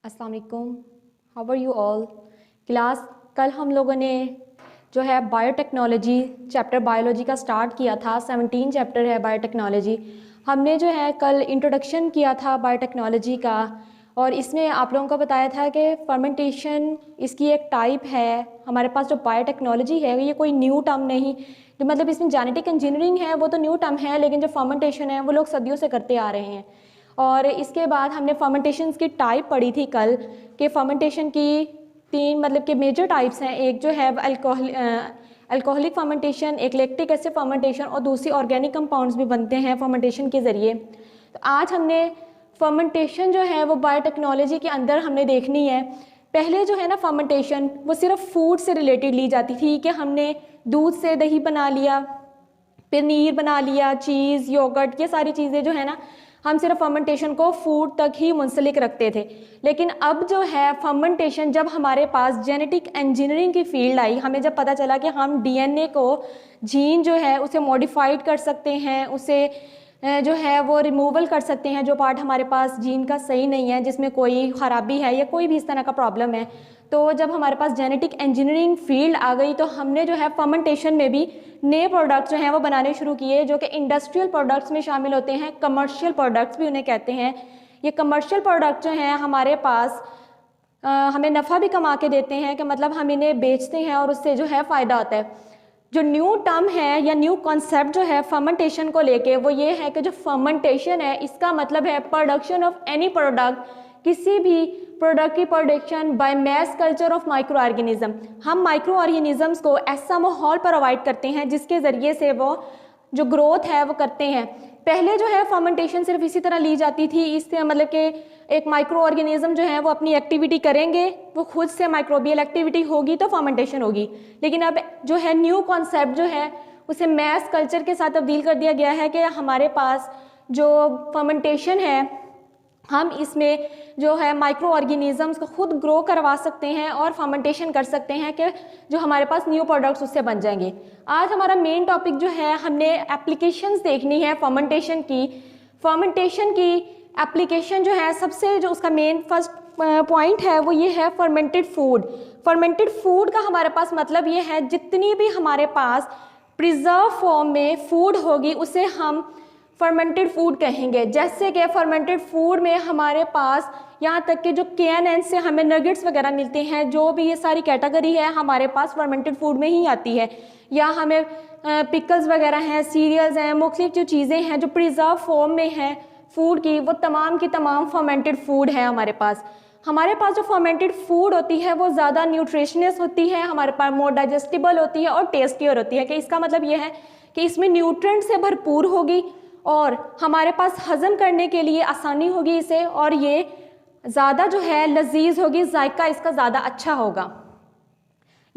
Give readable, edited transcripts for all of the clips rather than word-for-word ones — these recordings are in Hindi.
अस्सलाम वालेकुम, how are you all. Class कल हम लोगों ने जो है बायोटेक्नोलॉजी चैप्टर बायोलॉजी का स्टार्ट किया था। 17 चैप्टर है बायोटेक्नोलॉजी। हमने जो है कल इंट्रोडक्शन किया था बायोटेक्नोलॉजी का, और इसमें आप लोगों को बताया था कि फर्मेंटेशन इसकी एक टाइप है। हमारे पास जो बायोटेक्नोलॉजी है ये कोई न्यू टर्म नहीं, जो मतलब इसमें जेनेटिक इंजीनियरिंग है वो तो न्यू टर्म है, लेकिन जो फर्मेंटेशन है वो लोग सदियों से करते आ रहे हैं। और इसके बाद हमने फर्मेंटेशन की टाइप पढ़ी थी कल, कि फर्मेंटेशन की तीन मतलब कि मेजर टाइप्स हैं। एक जो है अल्कोहलिक फर्मेंटेशन, एक लैक्टिक एसिड फर्मेंटेशन, और दूसरी ऑर्गेनिक कंपाउंड्स भी बनते हैं फर्मेंटेशन के ज़रिए। तो आज हमने फर्मेंटेशन जो है वो बायोटेक्नोलॉजी के अंदर हमने देखनी है। पहले जो है ना फर्मेंटेशन वो सिर्फ फूड से रिलेटेड ली जाती थी, कि हमने दूध से दही बना लिया, पनीर बना लिया, चीज़, योगर्ट, ये सारी चीज़ें जो है ना हम सिर्फ फर्मेंटेशन को फूड तक ही मुंसलिक रखते थे। लेकिन अब जो है फर्मेंटेशन, जब हमारे पास जेनेटिक इंजीनियरिंग की फील्ड आई, हमें जब पता चला कि हम डीएनए को, जीन जो है उसे मॉडिफाइड कर सकते हैं, उसे जो है वो रिमूवल कर सकते हैं, जो पार्ट हमारे पास जीन का सही नहीं है, जिसमें कोई ख़राबी है या कोई भी इस तरह का प्रॉब्लम है। तो जब हमारे पास जेनेटिक इंजीनियरिंग फील्ड आ गई तो हमने जो है फर्मेंटेशन में भी नए प्रोडक्ट्स जो हैं वो बनाने शुरू किए, जो कि इंडस्ट्रियल प्रोडक्ट्स में शामिल होते हैं। कमर्शियल प्रोडक्ट्स भी उन्हें कहते हैं। ये कमर्शियल प्रोडक्ट जो हैं हमारे पास हमें नफ़ा भी कमा के देते हैं, कि मतलब हम इन्हें बेचते हैं और उससे जो है फ़ायदा होता है। जो न्यू टर्म है या न्यू कॉन्सेप्ट जो है फर्मेंटेशन को लेके, वो ये है कि जो फर्मेंटेशन है इसका मतलब है प्रोडक्शन ऑफ एनी प्रोडक्ट, किसी भी प्रोडक्ट की production by mass culture of micro organism. हम माइक्रो ऑर्गेनिजम्स को ऐसा माहौल प्रोवाइड करते हैं जिसके ज़रिए से वो जो ग्रोथ है वो करते हैं। पहले जो है फर्मेंटेशन सिर्फ इसी तरह ली जाती थी, इससे मतलब कि एक माइक्रो ऑर्गेनिज्म जो है वो अपनी एक्टिविटी करेंगे, वो खुद से माइक्रोबियल एक्टिविटी होगी तो फर्मेंटेशन होगी। लेकिन अब जो है न्यू कॉन्सेप्ट जो है उसे मैस कल्चर के साथ तब्दील कर दिया गया है, कि हमारे पास जो फर्मेंटेशन है हम इसमें जो है माइक्रो ऑर्गेनिजम्स को खुद ग्रो करवा सकते हैं और फर्मेंटेशन कर सकते हैं, कि जो हमारे पास न्यू प्रोडक्ट्स उससे बन जाएंगे। आज हमारा मेन टॉपिक जो है, हमने एप्लीकेशंस देखनी है फर्मेंटेशन की। फर्मेंटेशन की एप्लीकेशन जो है, सबसे जो उसका मेन फर्स्ट पॉइंट है वो ये है फर्मेंटेड फूड। फर्मेंटेड फूड का हमारे पास मतलब ये है, जितनी भी हमारे पास प्रिजर्व फॉर्म में फूड होगी उसे हम फर्मेंटेड फूड कहेंगे। जैसे कि फर्मेंटेड फूड में हमारे पास यहाँ तक कि जो KNN से हमें नगेट्स वगैरह मिलते हैं, जो भी ये सारी कैटेगरी है हमारे पास फर्मेंटेड फूड में ही आती है। या हमें पिकल्स वगैरह हैं, सीरियल्स हैं, मुख्तलिफ जो चीज़ें हैं जो प्रिजर्व फॉर्म में हैं फूड की, वो तमाम की तमाम फर्मेंटेड फूड है हमारे पास। हमारे पास जो फर्मेंटेड फूड होती है वो ज़्यादा न्यूट्रिशनियस होती है, हमारे पास मोर डाइजेस्टिबल होती है और टेस्टियर होती है। कि इसका मतलब ये है कि इसमें न्यूट्रेंट से भरपूर होगी और हमारे पास हज़म करने के लिए आसानी होगी इसे, और ये ज़्यादा जो है लजीज होगी, जायका इसका ज़्यादा अच्छा होगा।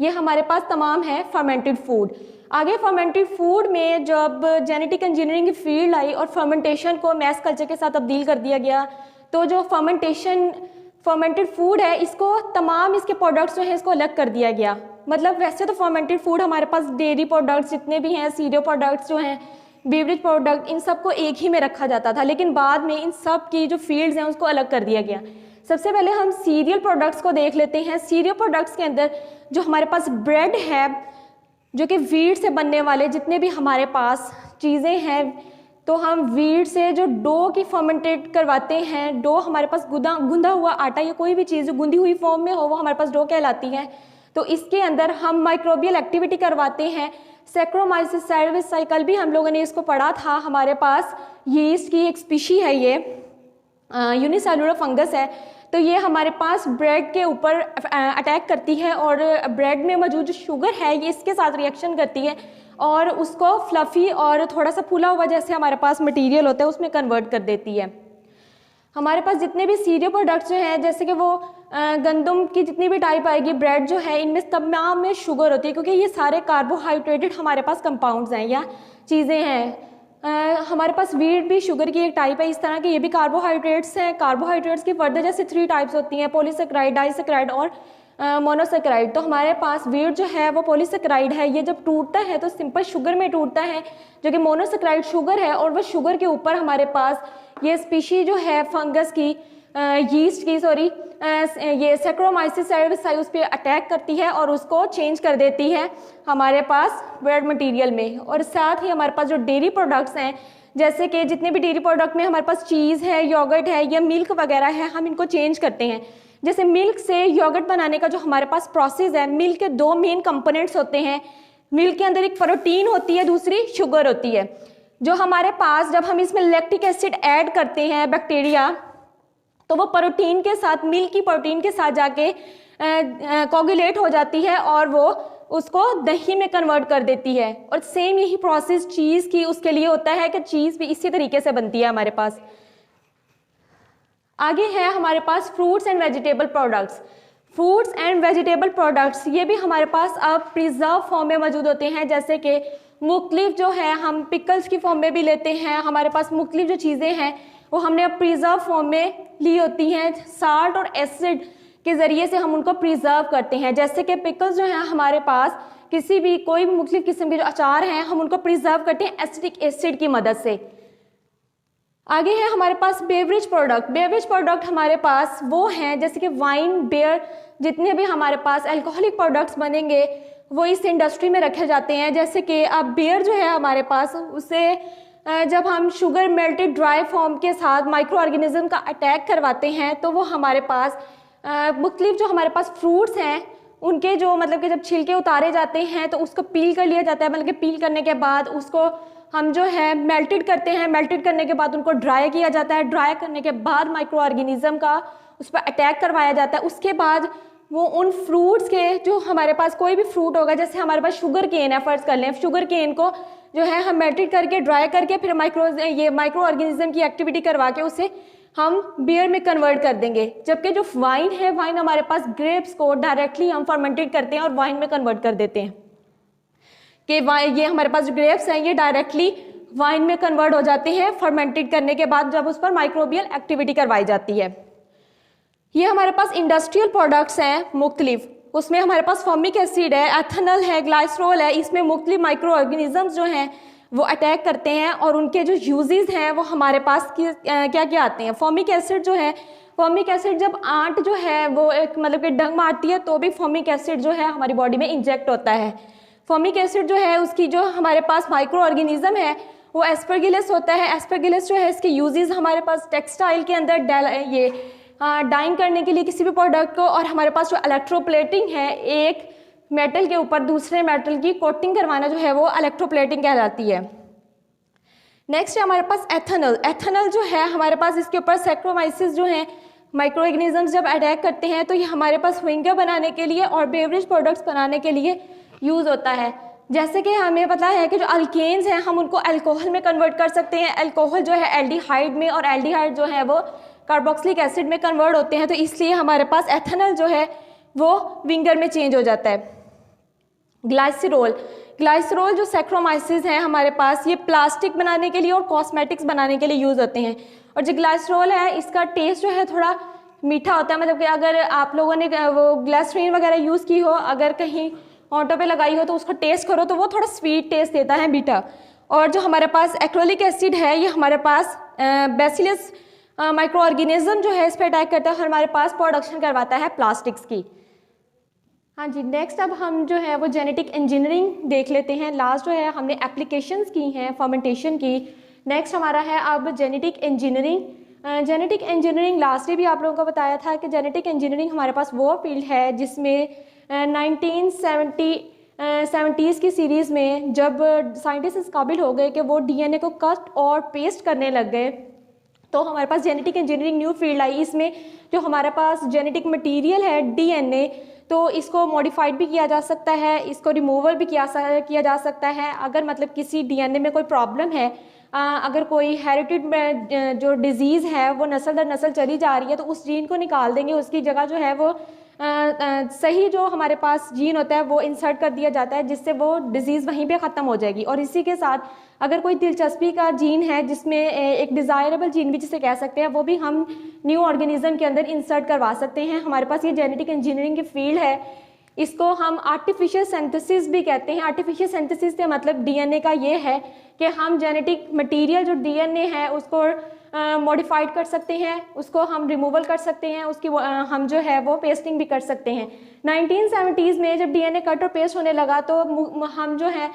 ये हमारे पास तमाम है फर्मेंटेड फूड। आगे फर्मेंटेड फूड में जब जेनेटिक इंजीनियरिंग की फील्ड आई और फर्मेंटेशन को मैस कल्चर के साथ तब्दील कर दिया गया, तो जो फर्मेंटेड फूड है इसको तमाम इसके प्रोडक्ट्स जो है इसको अलग कर दिया गया। मतलब वैसे तो फर्मेंटेड फूड हमारे पास डेयरी प्रोडक्ट्स जितने भी हैं, सीरियल प्रोडक्ट्स जो हैं, बेवरेज प्रोडक्ट, इन सबको एक ही में रखा जाता था, लेकिन बाद में इन सब की जो फील्ड्स हैं उसको अलग कर दिया गया। सबसे पहले हम सीरियल प्रोडक्ट्स को देख लेते हैं। सीरियल प्रोडक्ट्स के अंदर जो हमारे पास ब्रेड है, जो कि वीट से बनने वाले जितने भी हमारे पास चीज़ें हैं, तो हम वीट से जो डो की फर्मेंटेट करवाते हैं, डो हमारे पास गुंदा हुआ आटा या कोई भी चीज़ जो गुंदी हुई फॉर्म में हो वो हमारे पास डो कहलाती है। तो इसके अंदर हम माइक्रोबियल एक्टिविटी करवाते हैं। सैक्रोमाइसिस सेरेविस साइकिल भी हम लोगों ने इसको पढ़ा था। हमारे पास यीस्ट की एक स्पीशी है, ये यूनिसेलुलर फंगस है। तो ये हमारे पास ब्रेड के ऊपर अटैक करती है और ब्रेड में मौजूद जो शुगर है ये इसके साथ रिएक्शन करती है और उसको फ्लफ़ी और थोड़ा सा फूला हुआ जैसे हमारे पास मटेरियल होता है उसमें कन्वर्ट कर देती है। हमारे पास जितने भी सीरियल प्रोडक्ट्स जो हैं, जैसे कि वो गंदम की जितनी भी टाइप आएगी ब्रेड जो है, इनमें तमाम में शुगर होती है, क्योंकि ये सारे कार्बोहाइड्रेटेड हमारे पास कंपाउंड्स हैं या चीज़ें हैं। हमारे पास वीट भी शुगर की एक टाइप है, इस तरह के ये भी कार्बोहाइड्रेट्स हैं। कार्बोहाइड्रेट्स की फर्दर जैसे 3 टाइप्स होती हैं, पॉलीसेक्राइड, डाइसेक्राइड और मोनोसेक्राइड। तो हमारे पास वीट जो है वो पॉलीसेक्राइड है। ये जब टूटता है तो सिंपल शुगर में टूटता है, जो कि मोनोसेक्राइड शुगर है, और वो शुगर के ऊपर हमारे पास ये स्पीशी जो है फंगस की, यीस्ट की सॉरी, ये सैक्रोमाइसिस उस पर अटैक करती है और उसको चेंज कर देती है हमारे पास ब्रेड मटेरियल में। और साथ ही हमारे पास जो डेयरी प्रोडक्ट्स हैं, जैसे कि जितने भी डेयरी प्रोडक्ट में हमारे पास चीज़ है, योगर्ट है या मिल्क वगैरह है, हम इनको चेंज करते हैं। जैसे मिल्क से योगर्ट बनाने का जो हमारे पास प्रोसेस है, मिल्क के दो मेन कंपोनेंट्स होते हैं। मिल्क के अंदर एक प्रोटीन होती है, दूसरी शुगर होती है। जो हमारे पास जब हम इसमें लैक्टिक एसिड ऐड करते हैं बैक्टीरिया, तो वो प्रोटीन के साथ, मिल्क की प्रोटीन के साथ जाके कोगुलेट हो जाती है और वो उसको दही में कन्वर्ट कर देती है। और सेम यही प्रोसेस चीज़ की उसके लिए होता है कि चीज़ भी इसी तरीके से बनती है हमारे पास। आगे है हमारे पास fruits and vegetable products. Fruits and vegetable products ये भी हमारे पास अब प्रिजर्व फॉर्म में मौजूद होते हैं। जैसे कि मुख्तलिफ जो है हम पिकल्स की फॉर्म में भी लेते हैं। हमारे पास मुख्तलिफ जो चीज़ें हैं वो हमने अब प्रिजर्व फॉर्म में ली होती हैं। साल्ट और एसिड के ज़रिए से हम उनको प्रिजर्व करते हैं। जैसे कि पिकल्स जो हैं हमारे पास, किसी भी कोई भी मुख्तलिफ किस्म के जो अचार हैं, हम उनको प्रिजर्व करते हैं एसिटिक एसिड की मदद से। आगे है हमारे पास बेवरेज प्रोडक्ट। बेवरेज प्रोडक्ट हमारे पास वो हैं जैसे कि वाइन, बियर, जितने भी हमारे पास अल्कोहलिक प्रोडक्ट्स बनेंगे वो इस इंडस्ट्री में रखे जाते हैं। जैसे कि अब बियर जो है हमारे पास, उसे जब हम शुगर मेल्टेड ड्राई फॉर्म के साथ माइक्रो ऑर्गेनिज्म का अटैक करवाते हैं तो वो हमारे पास मुख्तलिफ जो हमारे पास फ्रूट्स हैं उनके जो मतलब कि जब छिलके उतारे जाते हैं तो उसको पील कर लिया जाता है। मतलब कि पील करने के बाद उसको हम जो है मेल्टेड करते हैं। मेल्टेड करने के बाद उनको ड्राई किया जाता है। ड्राई करने के बाद माइक्रो ऑर्गेनिज्म का उस पर अटैक करवाया जाता है। उसके बाद वो उन फ्रूट्स के, जो हमारे पास कोई भी फ्रूट होगा, जैसे हमारे पास शुगर केन है, फर्ज कर लें, शुगर केन को जो है हम मेल्टेड करके ड्राई करके फिर माइक्रो ऑर्गेनिज्म की एक्टिविटी करवा के उसे हम बियर में कन्वर्ट कर देंगे। जबकि जो वाइन है, वाइन हमारे पास ग्रेप्स को डायरेक्टली हम फर्मेंटेड करते हैं और वाइन में कन्वर्ट कर देते हैं कि ये हमारे पास जो ग्रेप्स हैं ये डायरेक्टली वाइन में कन्वर्ट हो जाते हैं फर्मेंटेड करने के बाद, जब उस पर माइक्रोबियल एक्टिविटी करवाई जाती है। ये हमारे पास इंडस्ट्रियल प्रोडक्ट्स हैं मुख्तलिफ। उसमें हमारे पास फॉर्मिक एसिड है, एथेनॉल है, ग्लाइसरॉल है। इसमें मुख्तलिफ माइक्रो ऑर्गेनिजम्स जो हैं वो अटैक करते हैं और उनके जो यूजेस हैं वो हमारे पास क्या क्या आते हैं। फॉर्मिक एसिड जो है, फॉर्मिक एसिड जब आंट जो है वो एक मतलब कि डंग मारती है तो भी फॉर्मिक एसिड जो है हमारी बॉडी में इंजेक्ट होता है। फॉर्मिक एसिड जो है उसकी जो हमारे पास माइक्रो ऑर्गेनिज्म है वो एस्परगिलस होता है। एस्परगिलस जो है इसके यूजेस हमारे पास टेक्सटाइल के अंदर ये डाइंग करने के लिए किसी भी प्रोडक्ट को, और हमारे पास जो इलेक्ट्रोप्लेटिंग है, एक मेटल के ऊपर दूसरे मेटल की कोटिंग करवाना जो है वो इलेक्ट्रोप्लेटिंग कहलाती है। नेक्स्ट है हमारे पास एथेनॉल। एथेनॉल जो है हमारे पास इसके ऊपर सैक्रोमाइसिस जो है माइक्रो ऑर्गेनिजम्स जब अटैक करते हैं तो ये हमारे पास विंगर बनाने के लिए और बेवरेज प्रोडक्ट्स बनाने के लिए यूज़ होता है। जैसे कि हमें पता है कि जो अल्केन्स हैं हम उनको अल्कोहल में कन्वर्ट कर सकते हैं। अल्कोहल जो है एल्डिहाइड में और एल्डिहाइड जो है वो कार्बोक्सिलिक एसिड में कन्वर्ट होते हैं, तो इसलिए हमारे पास एथेनॉल जो है वो विंगर में चेंज हो जाता है। ग्लाइसरॉल, ग्लाइसरॉल जो सैक्रोमाइसिस है हमारे पास, ये प्लास्टिक बनाने के लिए और कॉस्मेटिक्स बनाने के लिए यूज़ होते हैं। और जो ग्लाइसरॉल है इसका टेस्ट जो है थोड़ा मीठा होता है। मतलब कि अगर आप लोगों ने वो ग्लिसरीन वगैरह यूज़ की हो, अगर कहीं ऑटो पे लगाई हो तो उसको टेस्ट करो तो वो थोड़ा स्वीट टेस्ट देता है, मीठा। और जो हमारे पास एक्रेलिक एसिड है ये हमारे पास बैसिलस माइक्रो ऑर्गेनिज्म जो है इस पर अटैक करता है और हमारे पास प्रोडक्शन करवाता है प्लास्टिक्स की। हाँ जी, नेक्स्ट अब हम जो है वो जेनेटिक इंजीनियरिंग देख लेते हैं। लास्ट जो है हमने एप्लीकेशंस की हैं फर्मेंटेशन की। नेक्स्ट हमारा है अब genetic engineering. Genetic engineering last भी आप लोगों को बताया था कि जेनेटिक इंजीनियरिंग हमारे पास वो फील्ड है जिसमें 1970s की सीरीज़ में जब साइंटिस्ट इस काबिल हो गए कि वो डीएनए को कट और पेस्ट करने लग गए तो हमारे पास genetic engineering new field I. इसमें जो हमारे पास जेनेटिक मटेरियल है डीएनए, तो इसको मॉडिफाइड भी किया जा सकता है, इसको रिमूवल भी किया जा सकता है। अगर मतलब किसी डीएनए में कोई प्रॉब्लम है, अगर कोई हेरिटेड में जो डिजीज़ है वो नस्ल दर नस्ल चली जा रही है तो उस जीन को निकाल देंगे, उसकी जगह जो है वो सही जो हमारे पास जीन होता है वो इंसर्ट कर दिया जाता है, जिससे वो डिजीज़ वहीं पे ख़त्म हो जाएगी। और इसी के साथ अगर कोई दिलचस्पी का जीन है जिसमें एक डिज़ायरेबल जीन भी जिसे कह सकते हैं, वो भी हम न्यू ऑर्गेनिज्म के अंदर इंसर्ट करवा सकते हैं। हमारे पास ये जेनेटिक इंजीनियरिंग की फील्ड है, इसको हम आर्टिफिशियल सिंथेसिस भी कहते हैं। आर्टिफिशियल सिंथेसिस से मतलब डीएनए का ये है कि हम जेनेटिक मटेरियल जो डीएनए है उसको मॉडिफाइड कर सकते हैं, उसको हम रिमूवल कर सकते हैं, उसकी हम जो है वो पेस्टिंग भी कर सकते हैं। 1970s में जब डीएनए कट और पेस्ट होने लगा तो हम जो है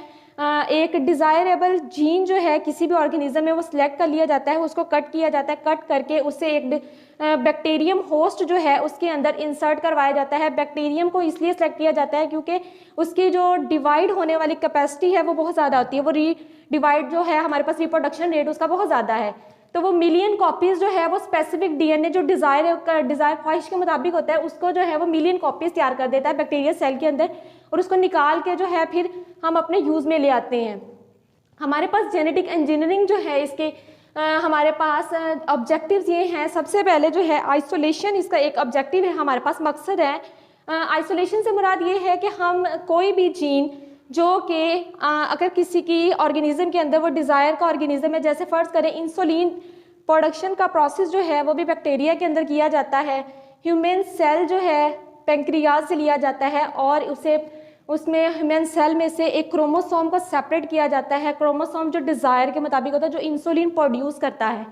एक डिज़ायरेबल जीन जो है किसी भी ऑर्गेनिज्म में वो सिलेक्ट कर लिया जाता है, उसको कट किया जाता है, कट करके उससे एक बैक्टीरियम होस्ट जो है उसके अंदर इंसर्ट करवाया जाता है। बैक्टीरियम को इसलिए सिलेक्ट किया जाता है क्योंकि उसकी जो डिवाइड होने वाली कैपेसिटी है वो बहुत ज़्यादा होती है, वो डिवाइड जो है हमारे पास रिप्रोडक्शन रेट उसका बहुत ज़्यादा है। तो वो मिलियन कॉपीज़ जो है वो स्पेसिफिक डीएनए जो डिज़ायर ख्वाहिश के मुताबिक होता है उसको जो है वो मिलियन कॉपीज़ तैयार कर देता है बैक्टीरिया सेल के अंदर, और उसको निकाल के जो है फिर हम अपने यूज़ में ले आते हैं। हमारे पास जेनेटिक इंजीनियरिंग जो है इसके हमारे पास ऑब्जेक्टिव्स ये हैं। सबसे पहले जो है आइसोलेशन, इसका एक ऑब्जेक्टिव है, हमारे पास मकसद है। आइसोलेशन से मुराद ये है कि हम कोई भी जीन जो कि अगर किसी की ऑर्गेनिज्म के अंदर वो डिज़ायर का ऑर्गेनिज्म है, जैसे फ़र्ज़ करें इंसुलिन प्रोडक्शन का प्रोसेस जो है वो भी बैक्टीरिया के अंदर किया जाता है। ह्यूमन सेल जो है पेंक्रियाज से लिया जाता है और उसमें ह्यूमन सेल में से एक क्रोमोसोम को सेपरेट किया जाता है। क्रोमोसोम जो डिज़ायर के मुताबिक होता है, जो इंसुलिन प्रोड्यूस करता है,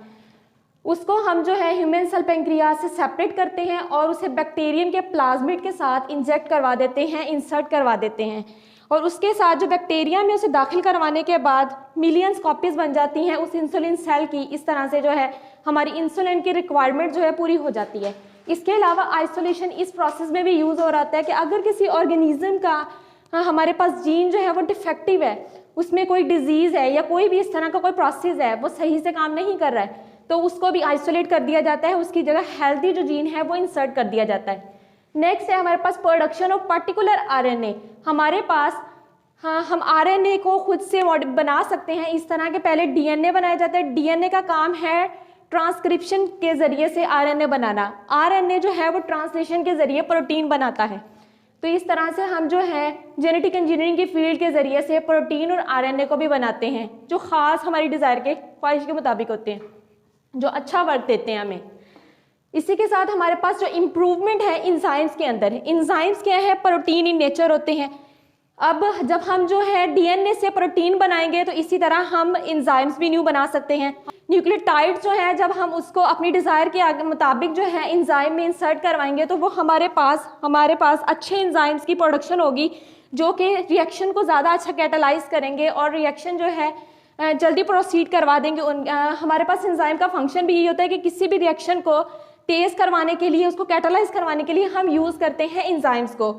उसको हम जो है ह्यूमन सेल पेंक्रियाज से सेपरेट करते हैं और उसे बैक्टीरियम के प्लाज्मिड के साथ इंजेक्ट करवा देते हैं, इंसर्ट करवा देते हैं। और उसके साथ जो बैक्टीरिया में उसे दाखिल करवाने के बाद मिलियंस कॉपीज़ बन जाती हैं उस इंसुलिन सेल की। इस तरह से जो है हमारी इंसुलिन की रिक्वायरमेंट जो है पूरी हो जाती है। इसके अलावा आइसोलेशन इस प्रोसेस में भी यूज़ हो रहा है कि अगर किसी ऑर्गेनिज्म का हमारे पास जीन जो है वो डिफेक्टिव है, उसमें कोई डिजीज़ है या कोई भी इस तरह का कोई प्रोसेस है वो सही से काम नहीं कर रहा है, तो उसको भी आइसोलेट कर दिया जाता है, उसकी जगह हेल्दी जो जीन है वो इंसर्ट कर दिया जाता है। नेक्स्ट है हमारे पास प्रोडक्शन ऑफ पर्टिकुलर आरएनए। हमारे पास हम आरएनए को खुद से बना सकते हैं। इस तरह के पहले डीएनए बनाया जाता है। डीएनए का काम है ट्रांसक्रिप्शन के ज़रिए से आरएनए बनाना। आरएनए जो है वो ट्रांसलेशन के ज़रिए प्रोटीन बनाता है। तो इस तरह से हम जो है जेनेटिक इंजीनियरिंग की फील्ड के ज़रिए से प्रोटीन और आरएनए को भी बनाते हैं, जो ख़ास हमारी डिज़ायर के ख्वाहिश के मुताबिक होते हैं, जो अच्छा वर्क देते हैं हमें। इसी के साथ हमारे पास जो इम्प्रूवमेंट है इंजाइम्स के अंदर, इंजाइम्स क्या है, प्रोटीन इन नेचर होते हैं। अब जब हम जो है डीएनए से प्रोटीन बनाएंगे तो इसी तरह हम इंजाइम्स भी न्यू बना सकते हैं। न्यूक्लियोटाइड जो है जब हम उसको अपनी डिज़ायर के मुताबिक जो है इंजाइम में इंसर्ट करवाएंगे तो वो हमारे पास अच्छे इंजाइम्स की प्रोडक्शन होगी, जो कि रिएक्शन को ज़्यादा अच्छा कैटालाइज करेंगे और रिएक्शन जो है जल्दी प्रोसीड करवा देंगे। हमारे पास इंजाइम का फंक्शन भी यही होता है कि किसी भी रिएक्शन को तेज़ करवाने के लिए, उसको कैटालाइज करवाने के लिए हम यूज़ करते हैं इंजाइम्स को।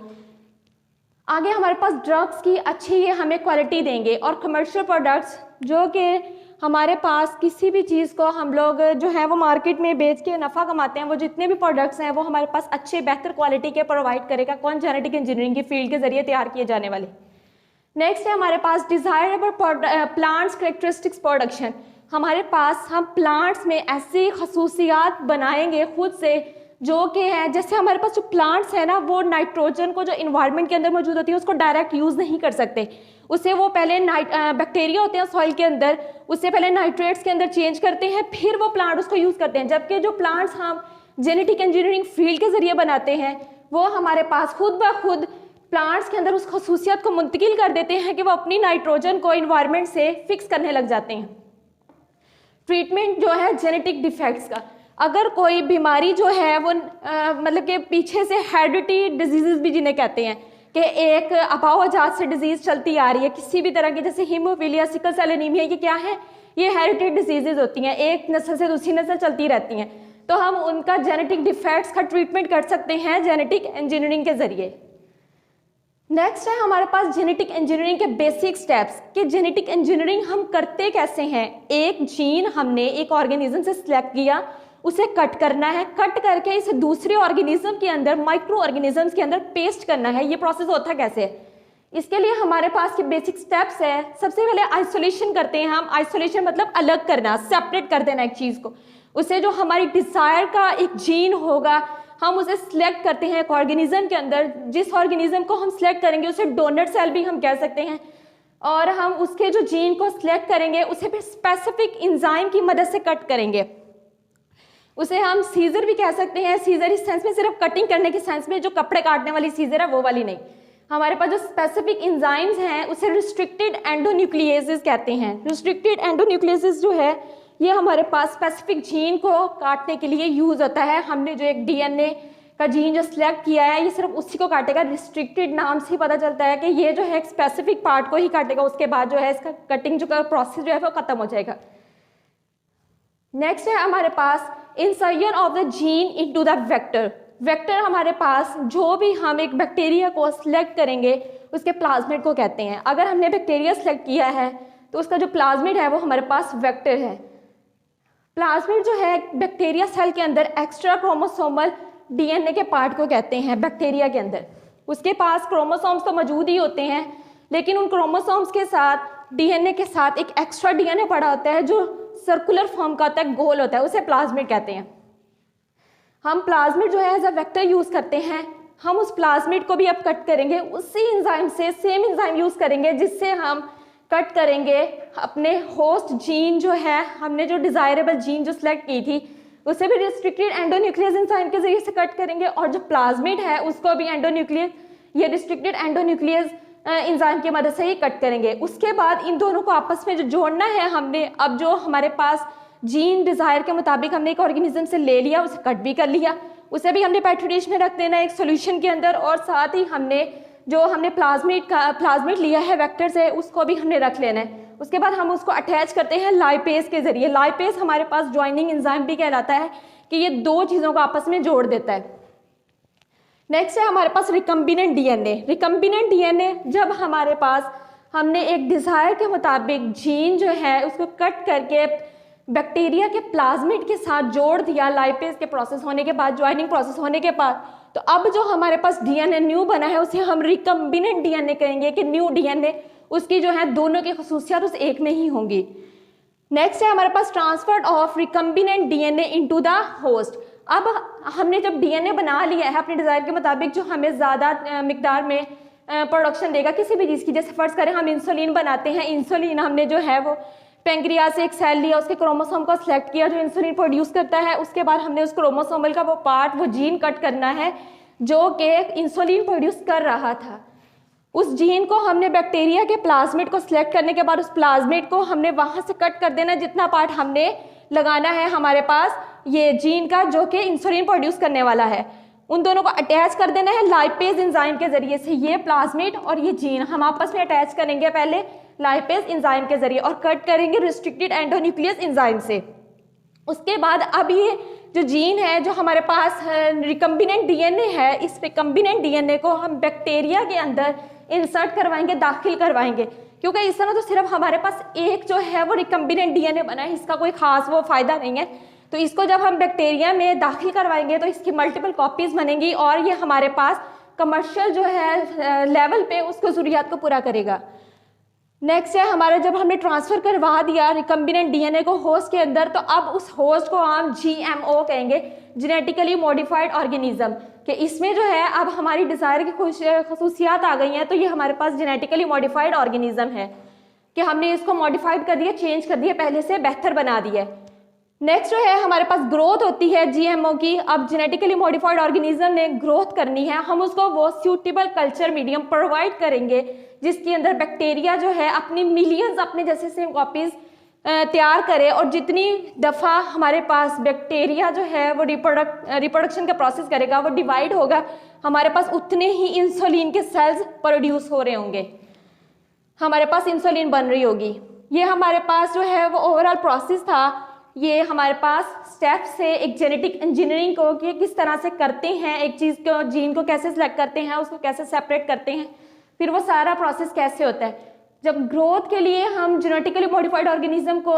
आगे हमारे पास ड्रग्स की अच्छी ये हमें क्वालिटी देंगे और कमर्शियल प्रोडक्ट्स, जो कि हमारे पास किसी भी चीज़ को हम लोग जो है वो मार्केट में बेच के नफ़ा कमाते हैं, वो जितने भी प्रोडक्ट्स हैं वो हमारे पास अच्छे बेहतर क्वालिटी के प्रोवाइड करेगा कौन, जेनेटिक इंजीनियरिंग की फील्ड के ज़रिए तैयार किए जाने वाले। नेक्स्ट है हमारे पास डिज़ायरेबल प्लांट्स कैरेक्टरिस्टिक्स प्रोडक्शन। हमारे पास हम प्लांट्स में ऐसी खसूसियात बनाएंगे खुद से जो कि है, जैसे हमारे पास जो प्लांट्स है ना वो नाइट्रोजन को जो इन्वायरमेंट के अंदर मौजूद होती है उसको डायरेक्ट यूज़ नहीं कर सकते, उसे वो पहले बैक्टीरिया होते हैं सॉइल के अंदर, उससे पहले नाइट्रेट्स के अंदर चेंज करते हैं, फिर वो प्लांट उसको यूज़ करते हैं। जबकि जो प्लांट्स हम जेनेटिक इंजीनियरिंग फील्ड के ज़रिए बनाते हैं वो हमारे पास खुद ब खुद प्लांट्स के अंदर उस खसूसियत को मुंतकिल कर देते हैं कि वो अपनी नाइट्रोजन को इन्वायरमेंट से फिक्स करने लग जाते हैं। ट्रीटमेंट जो है जेनेटिक डिफेक्ट्स का, अगर कोई बीमारी जो है वो मतलब कि पीछे से हेरिडिटी डिजीज़ भी जिन्हें कहते हैं कि एक अपावजात से डिजीज़ चलती आ रही है किसी भी तरह की, जैसे हीमोफीलिया, सिकल सेल एनीमिया, ये क्या है, ये हेरिडिटी डिजीज़ होती हैं, एक नस्ल से दूसरी नस्ल चलती रहती हैं। तो हम उनका जेनेटिक डिफेक्ट्स का ट्रीटमेंट कर सकते हैं जेनेटिक इंजीनियरिंग के ज़रिए। नेक्स्ट है हमारे पास जेनेटिक इंजीनियरिंग के बेसिक स्टेप्स कि जेनेटिक इंजीनियरिंग हम करते कैसे हैं। एक जीन हमने एक ऑर्गेनिज्म से सिलेक्ट किया, उसे कट करना है, कट करके इसे दूसरे ऑर्गेनिज्म के अंदर, माइक्रो ऑर्गेनिजम्स के अंदर पेस्ट करना है। ये प्रोसेस होता कैसे है, इसके लिए हमारे पास के बेसिक स्टेप्स है। सबसे पहले आइसोलेशन करते हैं हम। आइसोलेशन मतलब अलग करना, सेपरेट कर देना एक चीज़ को, उसे जो हमारी डिज़ायर का एक जीन होगा, हम उसे सिलेक्ट करते हैं एक ऑर्गेनिज्म के अंदर। जिस ऑर्गेनिज्म को हम सिलेक्ट करेंगे उसे डोनर सेल भी हम कह सकते हैं, और हम उसके जो जीन को सिलेक्ट करेंगे उसे फिर स्पेसिफिक इंजाइम की मदद से कट करेंगे। उसे हम सीजर भी कह सकते हैं। सीजर इस सेंस में सिर्फ कटिंग करने के सेंस में, जो कपड़े काटने वाली सीजर है वो वाली नहीं। हमारे पास जो स्पेसिफिक इंजाइम्स हैं उसे रिस्ट्रिक्टेड एंडोन्यूक्लियेसेस कहते हैं। रिस्ट्रिक्टेड एंडोन्यूक्लियेसेस जो है ये हमारे पास स्पेसिफिक जीन को काटने के लिए यूज होता है। हमने जो एक डीएनए का जीन जो सिलेक्ट किया है ये सिर्फ उसी को काटेगा। रिस्ट्रिक्टेड नाम से ही पता चलता है कि ये जो है एक स्पेसिफिक पार्ट को ही काटेगा, उसके बाद जो है इसका कटिंग जो प्रोसेस जो है वो खत्म हो जाएगा। नेक्स्ट है हमारे पास insertion of the gene into the vector. Vector हमारे पास जो भी हम एक बैक्टीरिया को सिलेक्ट करेंगे उसके प्लाज्मिड को कहते हैं। अगर हमने बैक्टीरिया सिलेक्ट किया है तो उसका जो प्लाज्मिड है वो हमारे पास वेक्टर है। प्लाज्मिड जो है बैक्टीरिया सेल के अंदर एक्स्ट्रा क्रोमोसोमल डीएनए के पार्ट को कहते हैं। बैक्टीरिया के अंदर उसके पास क्रोमोसोम्स तो मौजूद ही होते हैं, लेकिन उन क्रोमोसोम्स के साथ डीएनए के साथ एक एक्स्ट्रा डीएनए पड़ा होता है जो सर्कुलर फॉर्म का होता है, गोल होता है, उसे प्लाज्मिड कहते हैं। हम प्लाज्मिड जो है एज अ वेक्टर यूज करते हैं। हम उस प्लाज्मिड को भी अब कट करेंगे उसी एंजाइम से, सेम एंजाइम यूज करेंगे जिससे हम कट करेंगे अपने होस्ट जीन जो है, हमने जो डिजायरेबल जीन जो सिलेक्ट की थी उसे भी रिस्ट्रिक्टेड एंडोन्यूक्लियस एंजाइम के जरिए से कट करेंगे, और जो प्लाज्मिड है उसको भी एंडोन्यूक्लियस, ये रिस्ट्रिक्टेड एंडोन्यूक्लियस एंजाइम की मदद से ही कट करेंगे। उसके बाद इन दोनों को आपस में जो जोड़ना है हमने, अब जो हमारे पास जीन डिजायर के मुताबिक हमने एक ऑर्गेनिज्म से ले लिया, उसे कट भी कर लिया, उसे भी हमने पेट्री डिश में रख देना एक सॉल्यूशन के अंदर, और साथ ही हमने प्लाज्मिड लिया है वेक्टर से उसको भी हमने रख लेना है। उसके बाद हम उसको अटैच करते हैं लाइपेज के जरिए। लाइपेज हमारे पास ज्वाइनिंग एंजाइम भी कहलाता है कि ये दो चीजों को आपस में जोड़ देता है। नेक्स्ट है हमारे पास रिकम्बिनेंट डीएनए। रिकम्बिनेंट डीएनए जब हमारे पास हमने एक डिजायर के मुताबिक जीन जो है उसको कट करके बैक्टीरिया के प्लाज्मिड के साथ जोड़ दिया लाइपेज के प्रोसेस होने के बाद, ज्वाइनिंग प्रोसेस होने के बाद, तो अब जो हमारे पास डीएनए न्यू बना है उसे हम रिकम्बिनेंट डीएनए कहेंगे कि न्यू डीएनए, उसकी जो है दोनों की खसूसियात उस एक में ही होंगी। नेक्स्ट है हमारे पास transfer of recombinant DNA into the host. अब हमने जब डीएनए बना लिया है अपने डिजायर के मुताबिक जो हमें ज्यादा मिकदार में प्रोडक्शन देगा किसी भी चीज की, जैसे फर्ज करें हम इंसुलिन बनाते हैं, इंसुलिन हमने जो है वो पेंक्रियाज से एक सेल लिया, उसके क्रोमोसोम को सिलेक्ट किया जो इंसुलिन प्रोड्यूस करता है, उसके बाद हमने उस क्रोमोसोमल का वो पार्ट, वो जीन कट करना है जो कि इंसुलिन प्रोड्यूस कर रहा था। उस जीन को हमने बैक्टीरिया के प्लाज्मिड को सिलेक्ट करने के बाद उस प्लाज्मिड को हमने वहां से कट कर देना, जितना पार्ट हमने लगाना है हमारे पास ये जीन का जो कि इंसुलिन प्रोड्यूस करने वाला है, उन दोनों को अटैच कर देना है लाइपेज एंजाइम के जरिए से। ये प्लाज्मिड और ये जीन हम आपस में अटैच करेंगे पहले लाइपेज एंजाइम के जरिए और कट करेंगे रिस्ट्रिक्टेड एंडोन्यूक्लियस एंजाइम से। उसके बाद अब ये जो जीन है जो हमारे पास रिकम्बिनेंट डीएनए है, इस रिकम्बिनेंट डीएनए को हम बैक्टीरिया के अंदर इंसर्ट करवाएंगे, दाखिल करवाएंगे, क्योंकि इस तरह तो सिर्फ हमारे पास एक जो है वो रिकम्बिनेंट डीएनए बना है, इसका कोई खास वो फायदा नहीं है। तो इसको जब हम बैक्टीरिया में दाखिल करवाएंगे तो इसकी मल्टीपल कॉपीज बनेंगी और ये हमारे पास कमर्शियल जो है लेवल पे उसको जरूरियात को पूरा करेगा। नेक्स्ट है हमारा, जब हमने ट्रांसफर करवा दिया रिकम्बिनेंट डीएनए को होस्ट के अंदर, तो अब उस होस्ट को हम जीएमओ कहेंगे, जेनेटिकली मॉडिफाइड ऑर्गेनिज्म, कि इसमें जो है अब हमारी डिजायर की कुछ खसूसियात आ गई हैं, तो ये हमारे पास जेनेटिकली मॉडिफाइड ऑर्गेनिज्म है कि हमने इसको मॉडिफाइड कर दिया, चेंज कर दिया, पहले से बेहतर बना दिया। नेक्स्ट जो है हमारे पास ग्रोथ होती है जीएमओ की। अब जेनेटिकली मॉडिफाइड ऑर्गेनिज्म ने ग्रोथ करनी है, हम उसको वो सूटेबल कल्चर मीडियम प्रोवाइड करेंगे जिसके अंदर बैक्टीरिया जो है अपनी मिलियंस अपने जैसे सेम कॉपीज तैयार करे, और जितनी दफ़ा हमारे पास बैक्टीरिया जो है वो रिप्रोडक्शन का प्रोसेस करेगा, वो डिवाइड होगा, हमारे पास उतने ही इंसुलिन के सेल्स प्रोड्यूस हो रहे होंगे, हमारे पास इंसुलिन बन रही होगी। ये हमारे पास जो है वो ओवरऑल प्रोसेस था। ये हमारे पास स्टेप से एक जेनेटिक इंजीनियरिंग को कि किस तरह से करते हैं, एक चीज़ को, जीन को कैसे सिलेक्ट करते हैं, उसको कैसे सेपरेट करते हैं, फिर वो सारा प्रोसेस कैसे होता है। जब ग्रोथ के लिए हम जेनेटिकली मॉडिफाइड ऑर्गेनिज्म को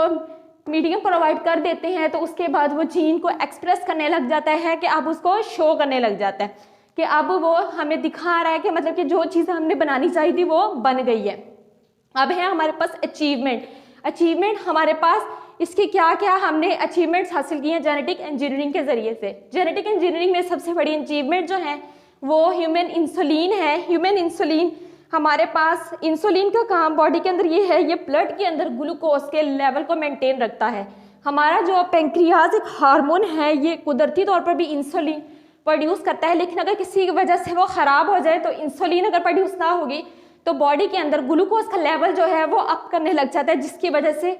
मीडियम प्रोवाइड कर देते हैं तो उसके बाद वो जीन को एक्सप्रेस करने लग जाता है कि अब उसको शो करने लग जाता है कि अब वो हमें दिखा रहा है कि मतलब कि जो चीज़ हमने बनानी चाहिए थी वो बन गई है। अब है हमारे पास अचीवमेंट। अचीवमेंट हमारे पास इसकी क्या क्या हमने अचीवमेंट्स हासिल की हैं जेनेटिक इंजीनियरिंग के ज़रिए से। जेनेटिक इंजीनियरिंग में सबसे बड़ी अचीवमेंट जो है वो ह्यूमन इंसुलिन है। ह्यूमन इंसुलिन, हमारे पास इंसुलिन का काम बॉडी के अंदर ये है, ये ब्लड के अंदर ग्लूकोज के लेवल को मेंटेन रखता है। हमारा जो पेंक्रियाज एक हार्मोन है, ये कुदरती तौर पर भी इंसुलिन प्रोड्यूस करता है, लेकिन अगर किसी वजह से वो ख़राब हो जाए तो इंसुलिन अगर प्रोड्यूस ना होगी तो बॉडी के अंदर ग्लूकोज का लेवल जो है वो अप करने लग जाता है, जिसकी वजह से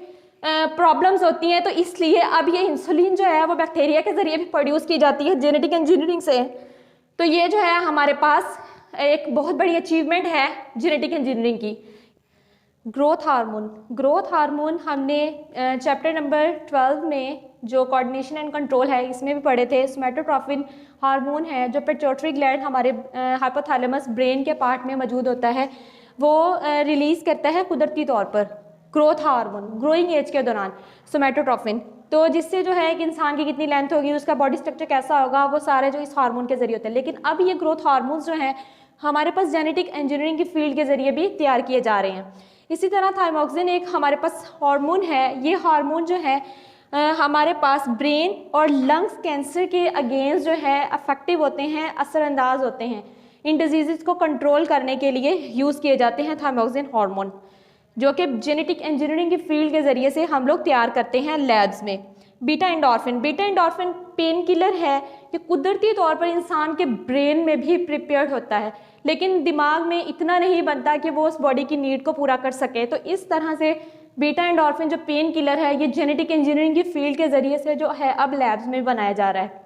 प्रॉब्लम्स होती हैं। तो इसलिए अब ये इंसुलिन जो है वो बैक्टीरिया के ज़रिए भी प्रोड्यूस की जाती है जेनेटिक इंजीनियरिंग से। तो ये जो है हमारे पास एक बहुत बड़ी अचीवमेंट है जेनेटिक इंजीनियरिंग की। ग्रोथ हार्मोन, ग्रोथ हार्मोन हमने चैप्टर नंबर 12 में जो कोऑर्डिनेशन एंड कंट्रोल है इसमें भी पढ़े थे। सोमैटोट्रोपिन हार्मोन है जो पिट्यूटरी ग्लैंड हमारे हाइपोथैलेमस ब्रेन के पार्ट में मौजूद होता है, वो रिलीज़ करता है कुदरती तौर पर ग्रोथ हार्मोन ग्रोइंग एज के दौरान सोमैटोट्रोपिन। तो जिससे जो है कि इंसान की कितनी लेंथ होगी, उसका बॉडी स्ट्रक्चर कैसा होगा, वो सारे जो इस हार्मोन के जरिए होते हैं। लेकिन अब ये ग्रोथ हार्मोन्स जो हैं हमारे पास जेनेटिक इंजीनियरिंग की फील्ड के जरिए भी तैयार किए जा रहे हैं। इसी तरह थाइमोक्सिन एक हमारे पास हार्मोन है। ये हार्मोन जो है हमारे पास ब्रेन और लंग्स कैंसर के अगेंस्ट जो है अफेक्टिव होते हैं, असरअंदाज होते हैं। इन डिजीज़ को कंट्रोल करने के लिए यूज़ किए जाते हैं थाइमोक्सिन हार्मोन, जो कि जेनेटिक इंजीनियरिंग की फील्ड के ज़रिए से हम लोग तैयार करते हैं लैब्स में। Beta endorphin, beta endorphin pain killer है कि कुदरती तौर पर इंसान के ब्रेन में भी प्रिपेयर्ड होता है, लेकिन दिमाग में इतना नहीं बनता कि वो उस बॉडी की नीड को पूरा कर सके। तो इस तरह से बीटा एंडोर्फिन जो पेन किलर है, ये जेनेटिक इंजीनियरिंग की फील्ड के ज़रिए से जो है अब लैब्स में बनाया जा रहा है।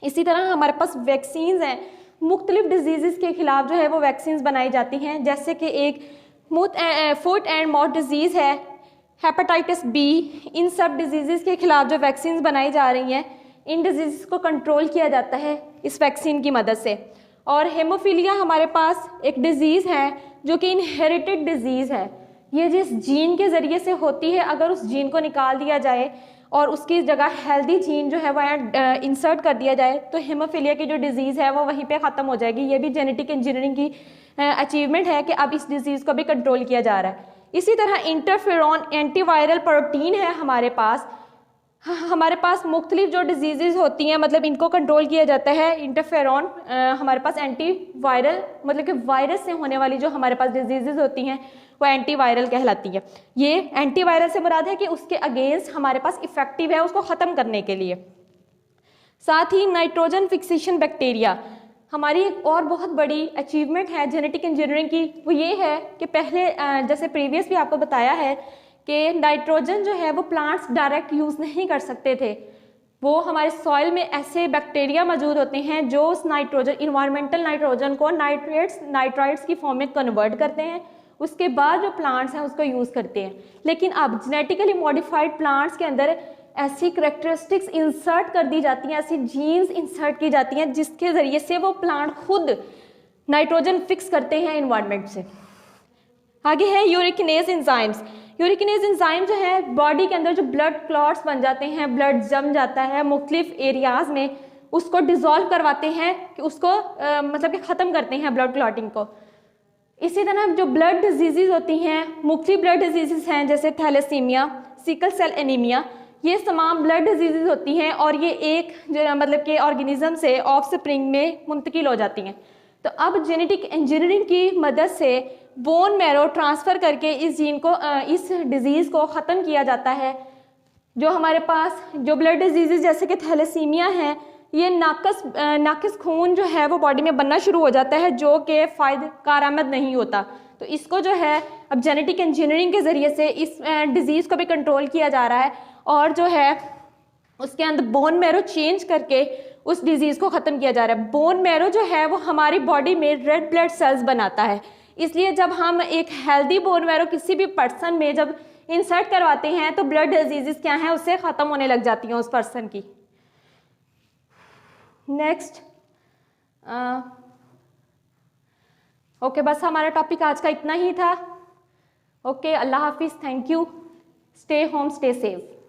इसी तरह हमारे पास वैक्सीन्स हैं, मुख्तलिफ डिजीज़ के खिलाफ जो है वो वैक्सीन्स बनाई जाती हैं, जैसे कि एक फुट एंड माउथ डिजीज़ है, हेपेटाइटिस बी। इन सब डिजीज़ के खिलाफ जो वैक्सीन्स बनाई जा रही हैं, इन डिजीज़ को कंट्रोल किया जाता है इस वैक्सीन की मदद से। और हेमोफीलिया हमारे पास एक डिज़ीज़ है जो कि इनहेरिटेड डिज़ीज़ है। ये जिस जीन के ज़रिए से होती है, अगर उस जीन को निकाल दिया जाए और उसकी जगह हेल्दी जीन जो है वह इंसर्ट कर दिया जाए तो हेमोफीलिया की जो डिज़ीज़ है वो वहीं पे ख़त्म हो जाएगी। ये भी जेनेटिक इंजीनियरिंग की अचीवमेंट है कि अब इस डिज़ीज़ को भी कंट्रोल किया जा रहा है। इसी तरह इंटरफेरॉन एंटीवायरल प्रोटीन है हमारे पास मुख्तलिफ जो डिजीज़ होती हैं, मतलब इनको कंट्रोल किया जाता है। इंटरफेरॉन हमारे पास एंटीवायरल, मतलब कि वायरस से होने वाली जो हमारे पास डिजीज़ होती हैं वो एंटीवायरल कहलाती है। ये एंटीवायरल से मुराद है कि उसके अगेंस्ट हमारे पास इफेक्टिव है उसको ख़त्म करने के लिए। साथ ही नाइट्रोजन फिक्सेशन बैक्टीरिया हमारी एक और बहुत बड़ी अचीवमेंट है जेनेटिक इंजीनियरिंग की। वो ये है कि पहले जैसे प्रीवियस भी आपको बताया है कि नाइट्रोजन जो है वो प्लांट्स डायरेक्ट यूज़ नहीं कर सकते थे। वो हमारे सॉइल में ऐसे बैक्टीरिया मौजूद होते हैं जो उस नाइट्रोजन, इन्वायरमेंटल नाइट्रोजन को नाइट्राइट्स की फॉर्म में कन्वर्ट करते हैं, उसके बाद जो प्लांट्स हैं उसको यूज़ करते हैं। लेकिन अब जेनेटिकली मॉडिफाइड प्लांट्स के अंदर ऐसी करेक्टरिस्टिक्स इंसर्ट कर दी जाती हैं, ऐसी जीन्स इंसर्ट की जाती हैं जिसके ज़रिए से वो प्लांट खुद नाइट्रोजन फिक्स करते हैं इन्वायरमेंट से। आगे है यूरिकिनेज एंजाइम्स। यूरिकिनेज एंजाइम जो है बॉडी के अंदर जो ब्लड क्लॉट्स बन जाते हैं, ब्लड जम जाता है मुख्तलिफ एरियाज़ में, उसको डिज़ोल्व करवाते हैं कि उसको मतलब कि ख़त्म करते हैं ब्लड क्लॉटिंग को। इसी तरह जो ब्लड डिजीज़ होती हैं, मुख्तलिफ ब्लड डिजीज़ हैं जैसे थैलेसीमिया, सिकल सेल एनीमिया, ये तमाम ब्लड डिजीज़ होती हैं और ये एक जो मतलब कि ऑर्गेनिज्म से ऑफ स्प्रिंग में मुंतकिल हो जाती हैं। तो अब जेनेटिक इंजीनियरिंग की मदद से बोन मैरो ट्रांसफ़र करके इस जीन को, इस डिज़ीज़ को ख़त्म किया जाता है। जो हमारे पास जो ब्लड डिजीज़ जैसे कि थैलेसीमिया है, ये नाकिस खून जो है वो बॉडी में बनना शुरू हो जाता है जो कि कारआमद नहीं होता। तो इसको जो है अब जेनेटिक इंजीनियरिंग के ज़रिए से इस डिज़ीज़ को भी कंट्रोल किया जा रहा है और जो है उसके अंदर बोन मैरो चेंज करके उस डिज़ीज़ को ख़त्म किया जा रहा है। बोन मैरो जो है वो हमारी बॉडी में रेड ब्लड सेल्स बनाता है, इसलिए जब हम एक हेल्दी बोन मैरो किसी भी पर्सन में जब इंसर्ट करवाते हैं तो ब्लड डिजीज़ क्या हैं उससे ख़त्म होने लग जाती हैं उस पर्सन की। नेक्स्ट ओके, बस हमारा टॉपिक आज का इतना ही था। ओके, अल्लाह हाफिज़, thank you, stay home, stay safe.